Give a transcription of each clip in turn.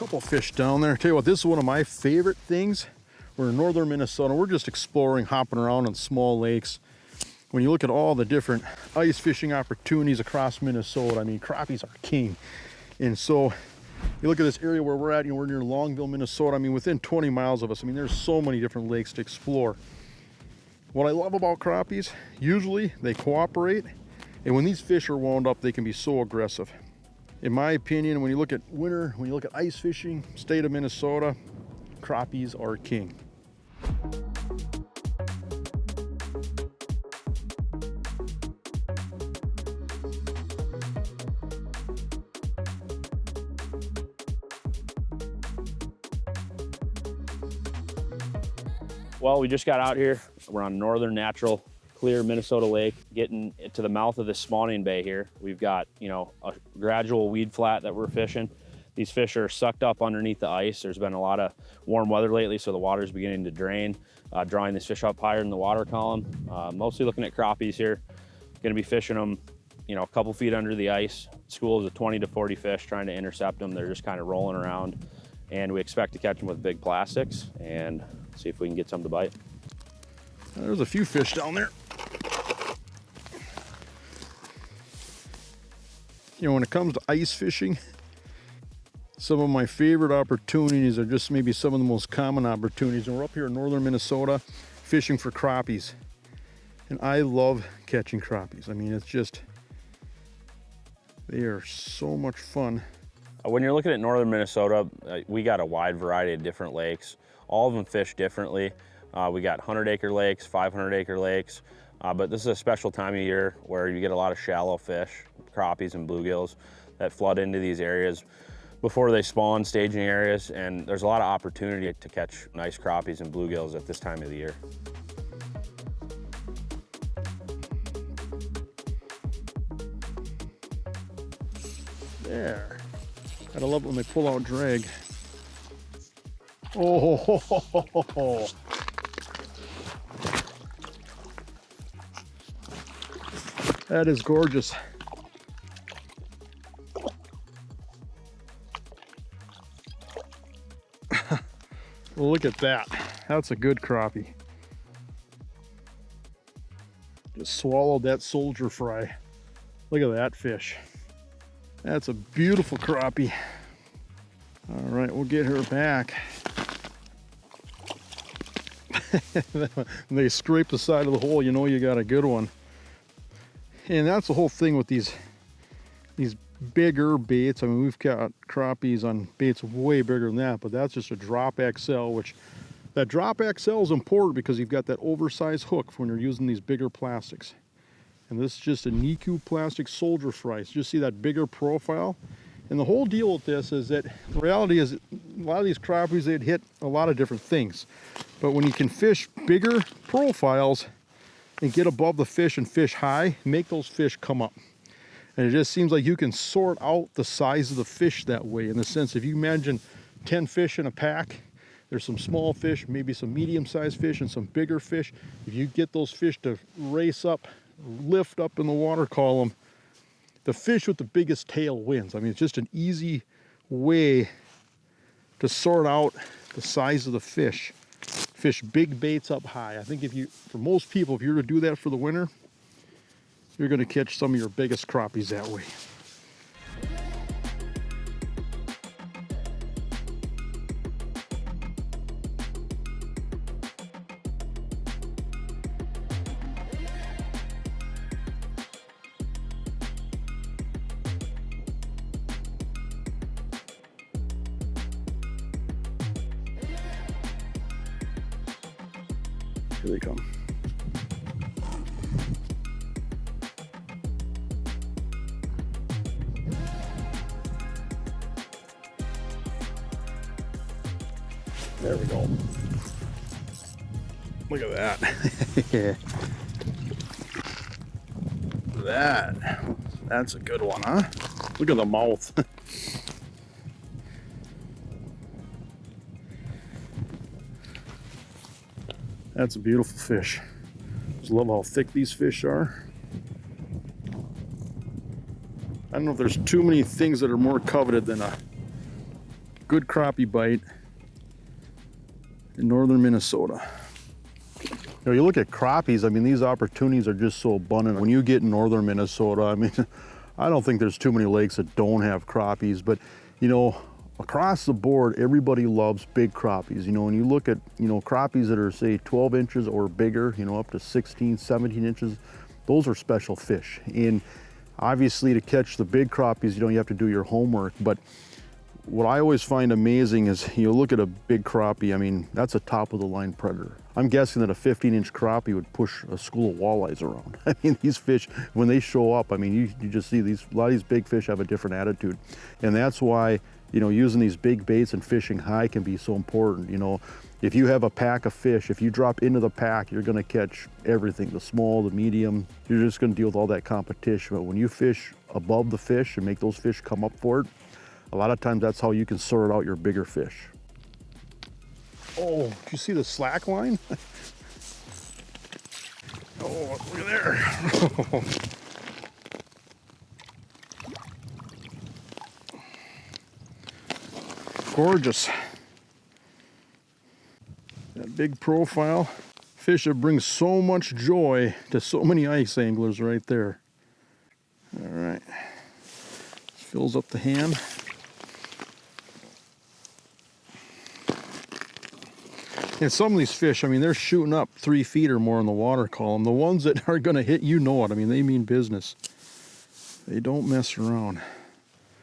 couple fish down there. Tell you what, this is one of my favorite things. We're in northern Minnesota. We're just exploring, hopping around on small lakes. When you look at all the different ice fishing opportunities across Minnesota, I mean, crappies are king. And so you look at this area where we're at, we're near Longville, Minnesota. I mean, within 20 miles of us, I mean, there's so many different lakes to explore. What I love about crappies, usually they cooperate. And when these fish are wound up, they can be so aggressive. In my opinion, when you look at winter, when you look at ice fishing, state of Minnesota, crappies are king. Well, we just got out here. We're on northern natural clear Minnesota lake, getting to the mouth of this spawning bay here. We've got, a gradual weed flat that we're fishing. These fish are sucked up underneath the ice. There's been a lot of warm weather lately, so the water's beginning to drain, drawing these fish up higher in the water column. Mostly looking at crappies here. Gonna be fishing them, a couple feet under the ice. Schools of 20 to 40 fish, trying to intercept them. They're just kind of rolling around, and we expect to catch them with big plastics and see if we can get some to bite. There's a few fish down there. When it comes to ice fishing, some of my favorite opportunities are just maybe some of the most common opportunities. And we're up here in northern Minnesota fishing for crappies. And I love catching crappies. I mean, it's just, they are so much fun. When you're looking at northern Minnesota, we got a wide variety of different lakes. All of them fish differently. We got 100-acre lakes, 500-acre lakes, but this is a special time of year where you get a lot of shallow fish, crappies and bluegills that flood into these areas before they spawn, staging areas, and there's a lot of opportunity to catch nice crappies and bluegills at this time of the year. There. Gotta love it when they pull out drag. Oh, ho, ho, ho, ho, ho. That is gorgeous. Well, look at that. That's a good crappie. Just swallowed that soldier fry. Look at that fish. That's a beautiful crappie. All right, we'll get her back. They scrape the side of the hole, you got a good one. And that's the whole thing with these bigger baits. I mean, we've got crappies on baits way bigger than that, but that's just a drop XL, which that drop XL is important because you've got that oversized hook when you're using these bigger plastics. And this is just a Niku plastic soldier fry. So just see that bigger profile. And the whole deal with this is that the reality is a lot of these crappies, they'd hit a lot of different things. But when you can fish bigger profiles and get above the fish and fish high, make those fish come up. And it just seems like you can sort out the size of the fish that way, in the sense, if you imagine 10 fish in a pack, there's some small fish, maybe some medium-sized fish and some bigger fish. If you get those fish to race up, lift up in the water column, the fish with the biggest tail wins. I mean, it's just an easy way to sort out the size of the fish. Fish big baits up high. I think for most people, if you were to do that for the winter, you're going to catch some of your biggest crappies that way. Here they come. There we go. Look at that. That's a good one, huh? Look at the mouth. That's a beautiful fish. Just love how thick these fish are. I don't know if there's too many things that are more coveted than a good crappie bite in northern Minnesota. You know, you look at crappies, I mean, these opportunities are just so abundant. When you get in northern Minnesota, I mean, I don't think there's too many lakes that don't have crappies, but you know, across the board, everybody loves big crappies. You know, when you look at, you know, crappies that are say 12 inches or bigger, you know, up to 16, 17 inches, those are special fish. And obviously to catch the big crappies, you know, you have to do your homework, but what I always find amazing is you look at a big crappie, I mean, that's a top of the line predator. I'm guessing that a 15-inch crappie would push a school of walleyes around. I mean, these fish, when they show up, I mean, you just see a lot of these big fish have a different attitude. And that's why, you know, using these big baits and fishing high can be so important. You know, if you have a pack of fish, if you drop into the pack, you're gonna catch everything, the small, the medium. You're just gonna deal with all that competition. But when you fish above the fish and make those fish come up for it, a lot of times that's how you can sort out your bigger fish. Oh, did you see the slack line? Oh, look at there. Gorgeous. That big profile. Fish that brings so much joy to so many ice anglers right there. All right. Fills up the hand. And some of these fish, I mean, they're shooting up 3 feet or more in the water column. The ones that are gonna hit, you know it. I mean, they mean business. They don't mess around.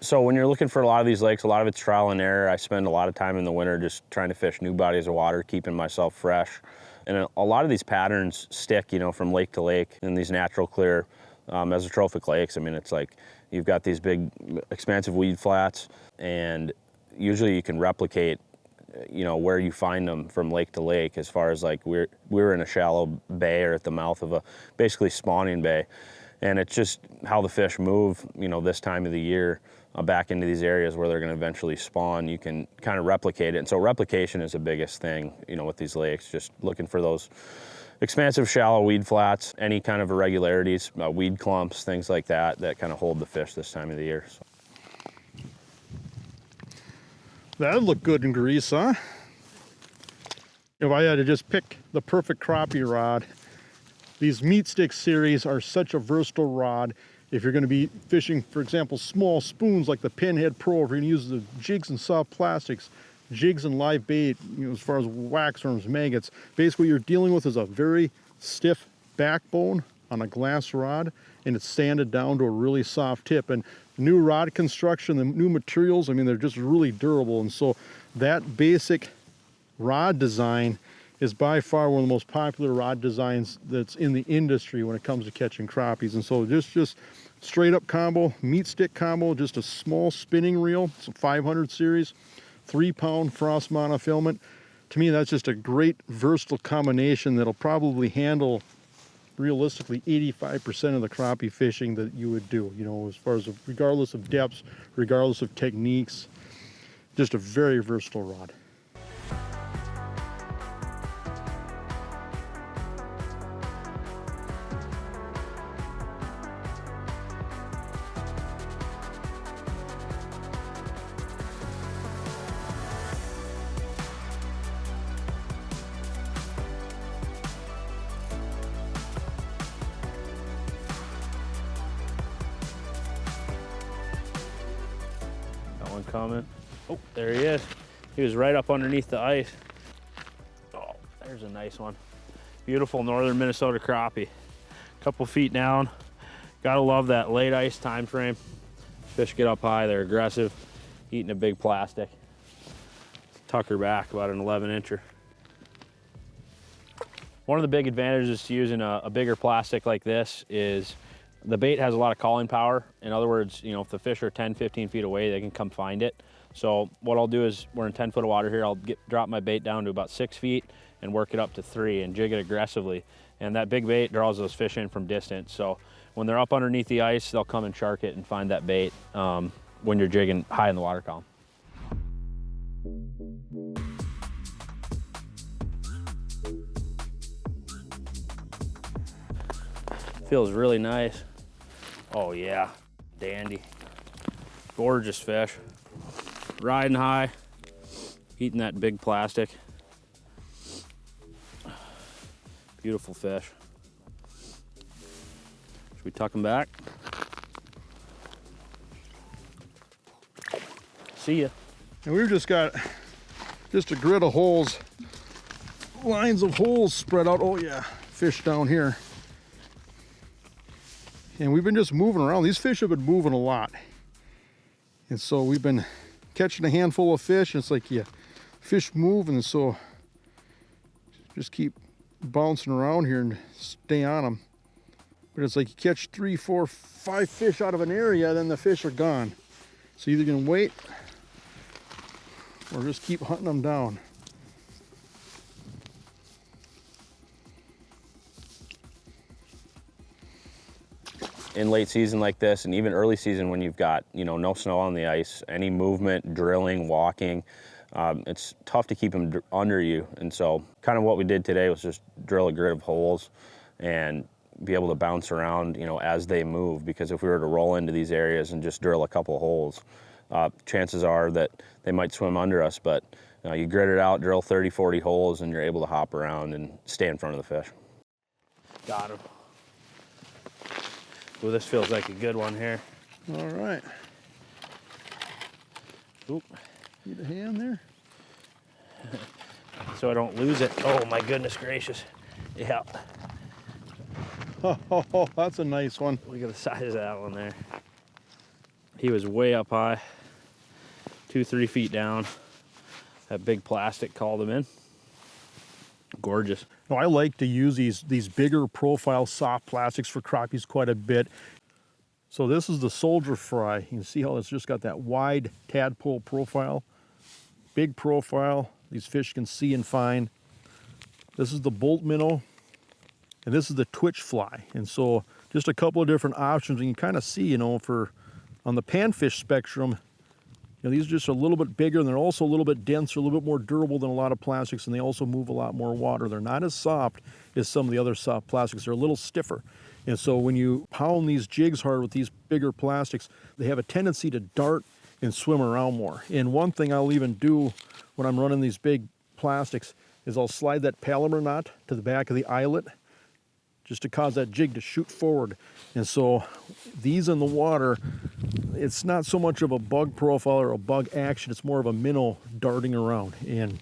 So when you're looking for a lot of these lakes, a lot of it's trial and error. I spend a lot of time in the winter just trying to fish new bodies of water, keeping myself fresh. And a lot of these patterns stick, you know, from lake to lake in these natural clear mesotrophic lakes. I mean, it's like you've got these big expansive weed flats, and usually you can replicate, you know, where you find them from lake to lake, as far as like we're in a shallow bay or at the mouth of a basically spawning bay, and it's just how the fish move, you know, this time of the year back into these areas where they're going to eventually spawn. You can kind of replicate it, and so replication is the biggest thing, you know, with these lakes. Just looking for those expansive shallow weed flats, any kind of irregularities, weed clumps, things like that kind of hold the fish this time of the year. So. That'd look good in grease, huh? If I had to just pick the perfect crappie rod, these meat stick series are such a versatile rod. If you're going to be fishing, for example, small spoons like the Pinhead Pro, if you're going to use the jigs and soft plastics, jigs and live bait, you know, as far as waxworms, maggots, basically what you're dealing with is a very stiff backbone on a glass rod, and it's sanded down to a really soft tip. And new rod construction, the new materials, I mean, they're just really durable. And so that basic rod design is by far one of the most popular rod designs that's in the industry when it comes to catching crappies. And so just straight up combo, meat stick combo, just a small spinning reel, it's a 500 series, 3-pound frost monofilament. To me, that's just a great versatile combination that'll probably handle realistically 85% of the crappie fishing that you would do, you know, as far as regardless of depths, regardless of techniques, just a very versatile rod. One coming. Oh, there he is. He was right up underneath the ice. Oh, there's a nice one. Beautiful northern Minnesota crappie. Couple feet down. Gotta love that late ice time frame. Fish get up high, they're aggressive, eating a big plastic. Tuck her back, about an 11-incher. One of the big advantages to using a bigger plastic like this is the bait has a lot of calling power. In other words, you know, if the fish are 10, 15 feet away, they can come find it. So what I'll do is, we're in 10 foot of water here, I'll drop my bait down to about 6 feet and work it up to 3 and jig it aggressively. And that big bait draws those fish in from distance. So when they're up underneath the ice, they'll come and shark it and find that bait when you're jigging high in the water column. Feels really nice. Oh yeah, dandy. Gorgeous fish. Riding high, eating that big plastic. Beautiful fish. Should we tuck them back? See ya. And we've just got just a grid of holes, lines of holes spread out. Oh yeah, fish down here. And we've been just moving around. These fish have been moving a lot. And so we've been catching a handful of fish, and it's like, yeah, fish move, and so just keep bouncing around here and stay on them. But it's like you catch 3, 4, 5 fish out of an area, then the fish are gone. So you're either gonna wait or just keep hunting them down. In late season like this, and even early season when you've got, you know, no snow on the ice, any movement, drilling, walking, it's tough to keep them under you. And so kind of what we did today was just drill a grid of holes and be able to bounce around, you know, as they move. Because if we were to roll into these areas and just drill a couple holes, chances are that they might swim under us. But you grid it out, drill 30, 40 holes, and you're able to hop around and stay in front of the fish. Got him. Well, this feels like a good one here. All right. Oop. Need a hand there? So I don't lose it. Oh my goodness gracious. Yeah. Oh, that's a nice one. Look at the size of that one there. He was way up high, 2, 3 feet down. That big plastic called him in. Gorgeous. No, I like to use these bigger profile soft plastics for crappies quite a bit. So this is the Soldier Fry. You can see how it's just got that wide tadpole profile. Big profile. These fish can see and find. This is the bolt minnow. And this is the twitch fly. And so just a couple of different options. And you can kind of see, you know, on the panfish spectrum, you know, these are just a little bit bigger, and they're also a little bit denser, a little bit more durable than a lot of plastics, and they also move a lot more water. They're not as soft as some of the other soft plastics. They're a little stiffer. And so when you pound these jigs hard with these bigger plastics, they have a tendency to dart and swim around more. And one thing I'll even do when I'm running these big plastics is I'll slide that Palomar knot to the back of the eyelet just to cause that jig to shoot forward. And so these in the water, it's not so much of a bug profile or a bug action, it's more of a minnow darting around. And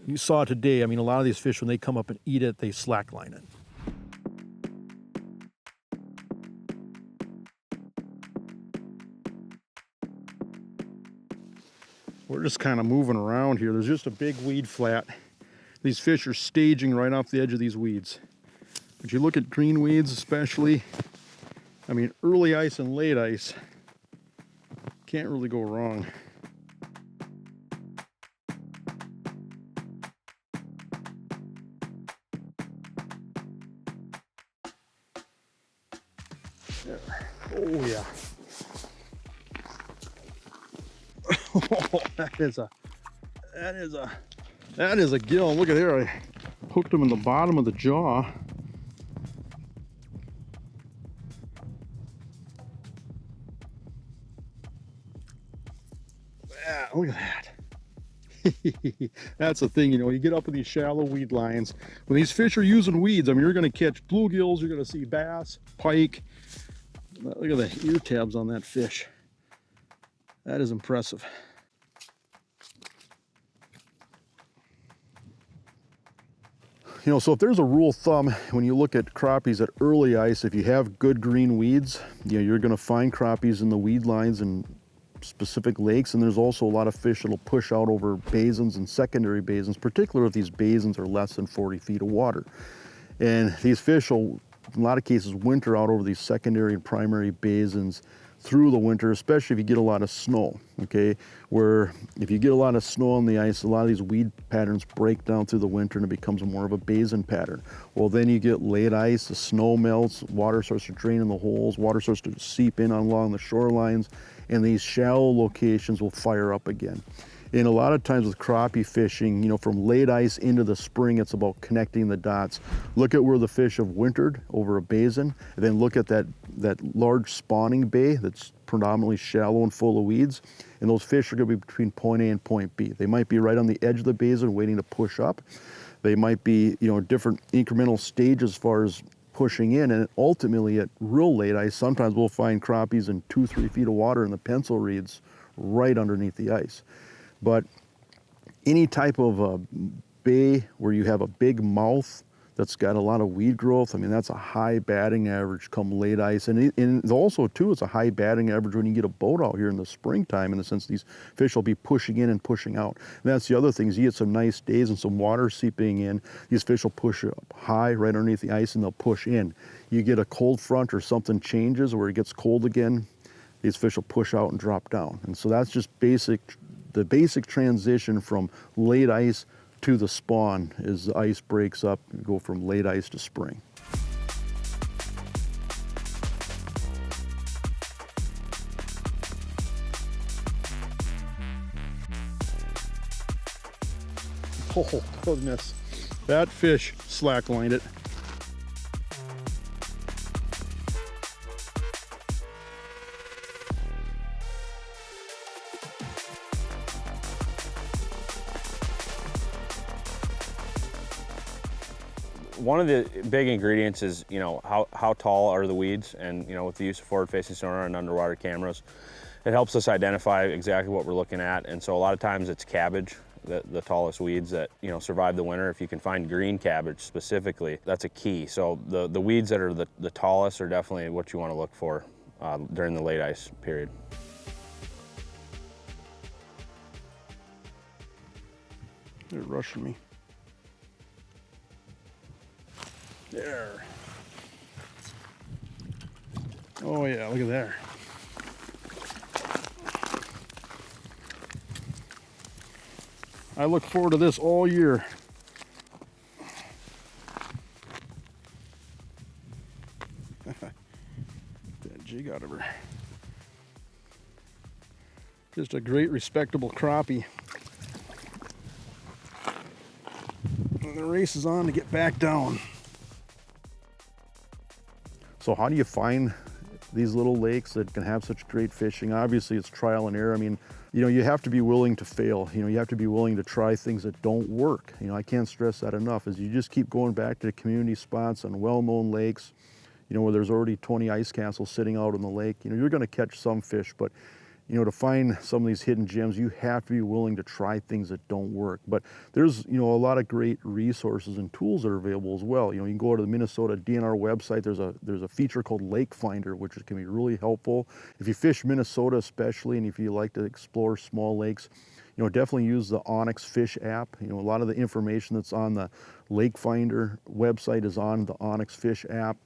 you saw today, I mean, a lot of these fish, when they come up and eat it, they slackline it. We're just kind of moving around here. There's just a big weed flat. These fish are staging right off the edge of these weeds. But you look at green weeds especially, I mean, early ice and late ice, can't really go wrong. There. Oh yeah. Oh, that is a gill. Look at there, I hooked him in the bottom of the jaw. Yeah, look at that. That's the thing, you know, you get up in these shallow weed lines. When these fish are using weeds, I mean, you're going to catch bluegills, you're going to see bass, pike. Look at the ear tabs on that fish. That is impressive. You know, so if there's a rule of thumb when you look at crappies at early ice, if you have good green weeds, you know, you're going to find crappies in the weed lines and specific lakes. And there's also a lot of fish that'll push out over basins and secondary basins, particularly if these basins are less than 40 feet of water. And these fish will, in a lot of cases, winter out over these secondary and primary basins through the winter, especially if you get a lot of snow, okay? Where if you get a lot of snow on the ice, a lot of these weed patterns break down through the winter and it becomes more of a basin pattern. Well, then you get late ice, the snow melts, water starts to drain in the holes, water starts to seep in along the shorelines, and these shallow locations will fire up again. And a lot of times with crappie fishing, you know, from late ice into the spring, it's about connecting the dots. Look at where the fish have wintered over a basin, and then look at that large spawning bay that's predominantly shallow and full of weeds. And those fish are going to be between point A and point B. They might be right on the edge of the basin waiting to push up. They might be, you know, different incremental stages as far as pushing in, and ultimately at real late ice, sometimes we'll find crappies in 2-3 feet of water in the pencil reeds right underneath the ice. But any type of bay where you have a big mouth that's got a lot of weed growth, I mean, that's a high batting average come late ice. And also, too, it's a high batting average when you get a boat out here in the springtime, in the sense these fish will be pushing in and pushing out. And that's the other thing, is you get some nice days and some water seeping in, these fish will push up high right underneath the ice and they'll push in. You get a cold front or something changes where it gets cold again, these fish will push out and drop down. And so that's just the basic transition from late ice to the spawn is the ice breaks up and go from late ice to spring. Oh goodness, that fish slacklined it. One of the big ingredients is, you know, how tall are the weeds, and, you know, with the use of forward-facing sonar and underwater cameras, it helps us identify exactly what we're looking at. And so a lot of times it's cabbage, the tallest weeds that, you know, survive the winter. If you can find green cabbage specifically, that's a key. So the weeds that are the tallest are definitely what you want to look for during the late ice period. They're rushing me. There. Oh yeah, look at there. I look forward to this all year. That jig out of her. Just a great respectable crappie. And the race is on to get back down. So how do you find these little lakes that can have such great fishing? Obviously it's trial and error. I mean, you know, you have to be willing to fail. You know, you have to be willing to try things that don't work. You know, I can't stress that enough, as you just keep going back to the community spots on well-known lakes, you know, where there's already 20 ice castles sitting out on the lake. You know, you're gonna catch some fish, but you know, to find some of these hidden gems, you have to be willing to try things that don't work. But there's, you know, a lot of great resources and tools that are available as well. You know, you can go to the Minnesota DNR website. There's a feature called Lake Finder, which can be really helpful. If you fish Minnesota especially, and if you like to explore small lakes, you know, definitely use the Onyx Fish app. You know, a lot of the information that's on the Lake Finder website is on the Onyx Fish app.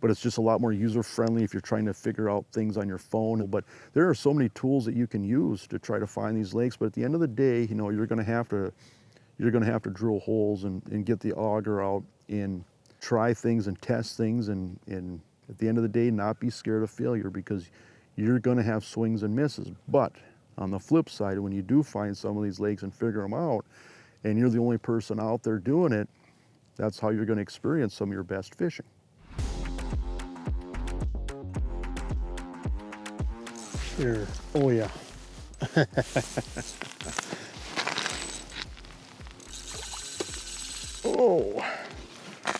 But it's just a lot more user-friendly if you're trying to figure out things on your phone. But there are so many tools that you can use to try to find these lakes. But at the end of the day, you know, you're going to have to drill holes and get the auger out and try things and test things. And at the end of the day, not be scared of failure, because you're going to have swings and misses. But on the flip side, when you do find some of these lakes and figure them out, and you're the only person out there doing it, that's how you're going to experience some of your best fishing. Here. Oh yeah. Oh,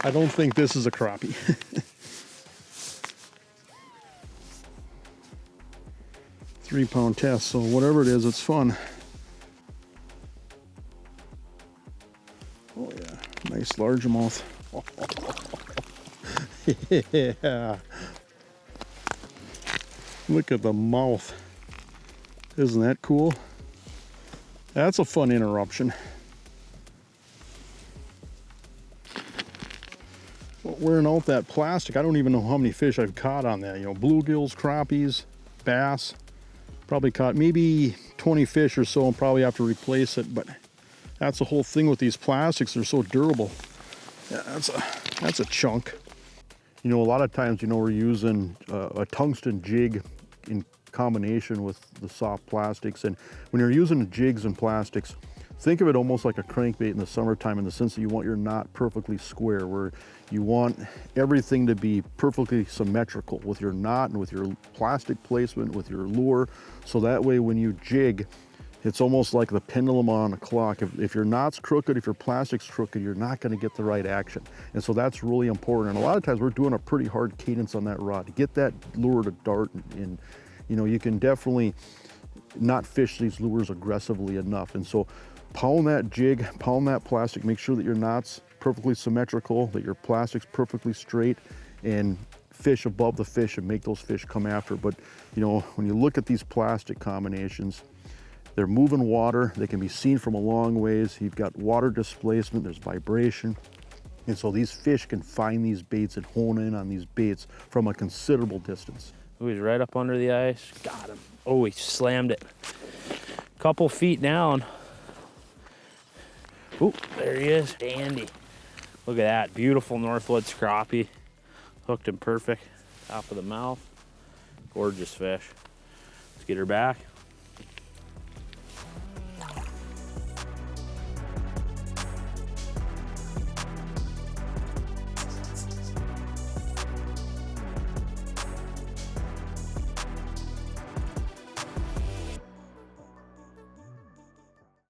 I don't think this is a crappie. 3-pound test, so whatever it is, it's fun. Oh yeah, nice largemouth. Yeah. Look at the mouth. Isn't that cool? That's a fun interruption. Well, wearing out that plastic, I don't even know how many fish I've caught on that. You know, bluegills, crappies, bass. Probably caught maybe 20 fish or so, and probably have to replace it. But that's the whole thing with these plastics. They're so durable. Yeah, that's a chunk. You know, a lot of times, you know, we're using a tungsten jig in combination with the soft plastics. And when you're using jigs and plastics, think of it almost like a crankbait in the summertime, in the sense that you want your knot perfectly square, where you want everything to be perfectly symmetrical with your knot and with your plastic placement, with your lure. So that way when you jig, it's almost like the pendulum on a clock. If your knot's crooked, if your plastic's crooked, you're not going to get the right action. And so that's really important. And a lot of times we're doing a pretty hard cadence on that rod to get that lure to dart. And you know, you can definitely not fish these lures aggressively enough. And so pound that jig, pound that plastic, make sure that your knot's perfectly symmetrical, that your plastic's perfectly straight, and fish above the fish and make those fish come after. But you know, when you look at these plastic combinations, they're moving water. They can be seen from a long ways. You've got water displacement, there's vibration. And so these fish can find these baits and hone in on these baits from a considerable distance. Oh, he's right up under the ice. Got him. Oh, he slammed it. Couple feet down. Oh, there he is. Dandy. Look at that. Beautiful Northwoods crappie. Hooked him perfect. Top of the mouth. Gorgeous fish. Let's get her back.